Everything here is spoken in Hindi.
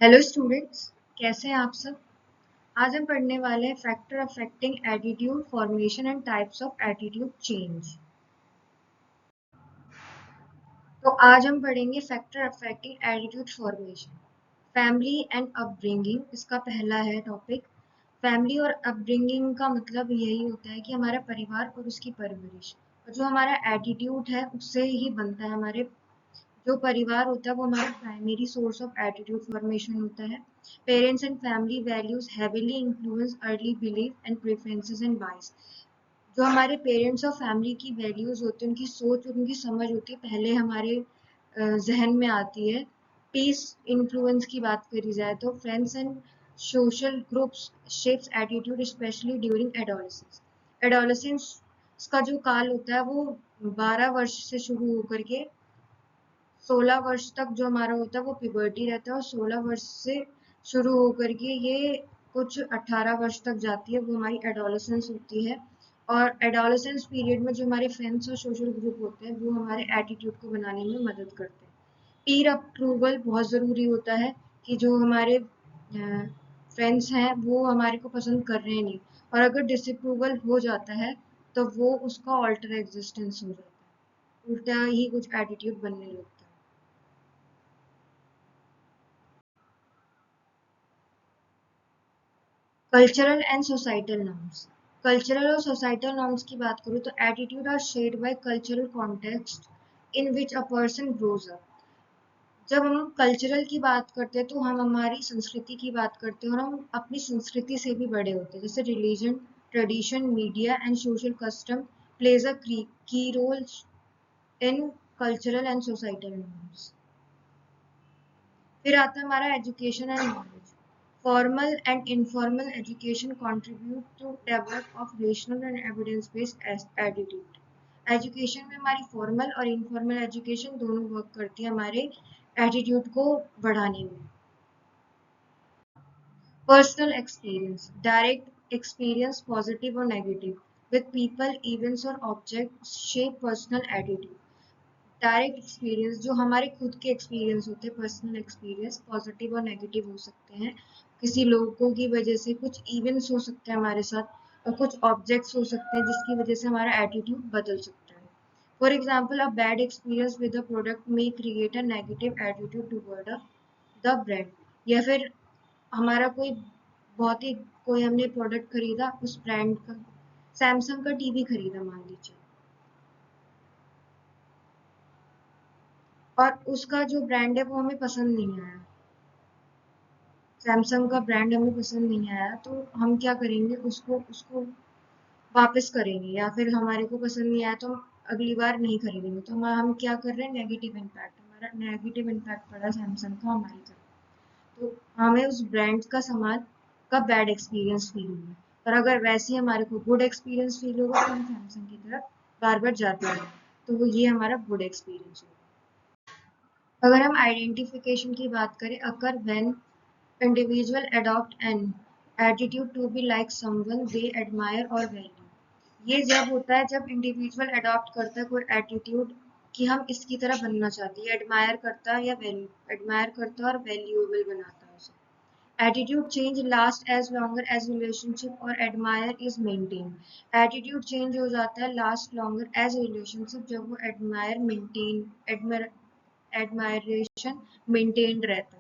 हेलो स्टूडेंट्स, कैसे हैं आप सब। आज हम पढ़ने वाले हैं factor affecting attitude formation and types of attitude change. तो आज हम पढ़ेंगे factor affecting attitude formation, family and upbringing. इसका पहला है टॉपिक। फैमिली और अपब्रिंगिंग का मतलब यही होता है कि हमारा परिवार और उसकी परवरिश और जो हमारा एटीट्यूड है उससे ही बनता है। हमारे जो परिवार होता है वो हमारा primary source of attitude formation होता है। Parents and family values heavily influence early belief and preferences and बाइस। जो हमारे पेरेंट्स और फैमिली की वैल्यूज होती है, उनकी सोच और उनकी समझ होती है, पहले हमारे जहन में आती है। पीस इन्फ्लुएंस की बात करी जाए तो friends and social groups shapes attitude specially during adolescence. Adolescence का जो काल होता है वो 12 वर्ष से शुरू होकर के 16 वर्ष तक जो हमारा होता है वो प्यूबर्टी रहता है, और 16 वर्ष से शुरू होकर के ये कुछ 18 वर्ष तक जाती है, वो हमारी एडोलेसेंस होती है। और एडोलेसेंस पीरियड में जो हमारे फ्रेंड्स और सोशल ग्रुप होते हैं वो हमारे एटीट्यूड को बनाने में मदद करते हैं। पीर अप्रूवल बहुत ज़रूरी होता है कि जो हमारे फ्रेंड्स हैं वो हमारे को पसंद कर रहे हैं नहीं, और अगर डिसअप्रूवल हो जाता है तो वो उसका ऑल्टर एग्जिस्टेंस हो जाता है, उल्टा ही कुछ एटीट्यूड बनने लगता है। Cultural and societal norms. Cultural और सोसाइटल नॉर्म्स की बात करूँ तो attitude are shared by cultural context in which a person grows up. जब हम कल्चरल की बात करते हैं तो हम हमारी संस्कृति की बात करते हैं, और हम अपनी संस्कृति से भी बड़े होते हैं, जैसे religion, tradition, media and social custom plays a key role in cultural and societal norms. फिर आता है हमारा education and knowledge. Formal and informal education contribute to develop of rational and evidence based attitude. Education में हमारी फॉर्मल और इनफॉर्मल एजुकेशन दोनों वर्क करती है हमारे एटीट्यूड को बढ़ाने में। Personal experience, direct experience positive और नेगेटिव with people, events और objects shape personal attitude. Direct experience जो हमारे खुद के एक्सपीरियंस होते हैं, पर्सनल एक्सपीरियंस पॉजिटिव और नेगेटिव हो सकते हैं। किसी लोगों की वजह से कुछ इवेंट्स हो सकते हैं हमारे साथ, और कुछ ऑब्जेक्ट्स हो सकते हैं जिसकी वजह से हमारा एटीट्यूड बदल सकता है। For example, a bad experience with a product में create a negative attitude toward the brand. या फिर हमारा कोई बहुत ही कोई हमने प्रोडक्ट खरीदा उस ब्रांड का, सैमसंग का टीवी खरीदा मान लीजिए, और उसका जो ब्रांड है वो हमें पसंद नहीं आया, सैमसंग का ब्रांड हमें पसंद नहीं आया, तो हम क्या करेंगे, उसको उसको वापस करेंगे, या फिर हमारे को पसंद नहीं आया तो हम अगली बार नहीं खरीदेंगे। तो हम क्या कर रहे हैं, नेगेटिव इम्पैक्ट, हमारा नेगेटिव इम्पैक्ट पड़ा सैमसंग का हमारी तरफ। तो हमें उस ब्रांड का सामान का बैड एक्सपीरियंस फील हुआ, और अगर वैसे ही हमारे को गुड एक्सपीरियंस फील होगा तो हम सैमसंग की तरफ बार बार जाते हैं, तो वो ये हमारा गुड एक्सपीरियंस होगा। अगर हम आइडेंटिफिकेशन की बात करें, occur when individual adopt an attitude to be like someone they admire or value। ये जब होता है जब इंडिविजुअल अडॉप्ट करता है कोई एटीट्यूड कि हम इसकी तरह बनना चाहते हैं, एडमायर करता है या वैल्यू एडमायर करता है और वैल्यूएबल बनाता है उसे। Attitude change last as longer as relationship और admire is maintain. Attitude change हो जाता है लास्ट लॉन्गर एज रिलेशनशिप जब वो एडमायर मेंटेन एडमायरेशन मेंटेन्ड रहता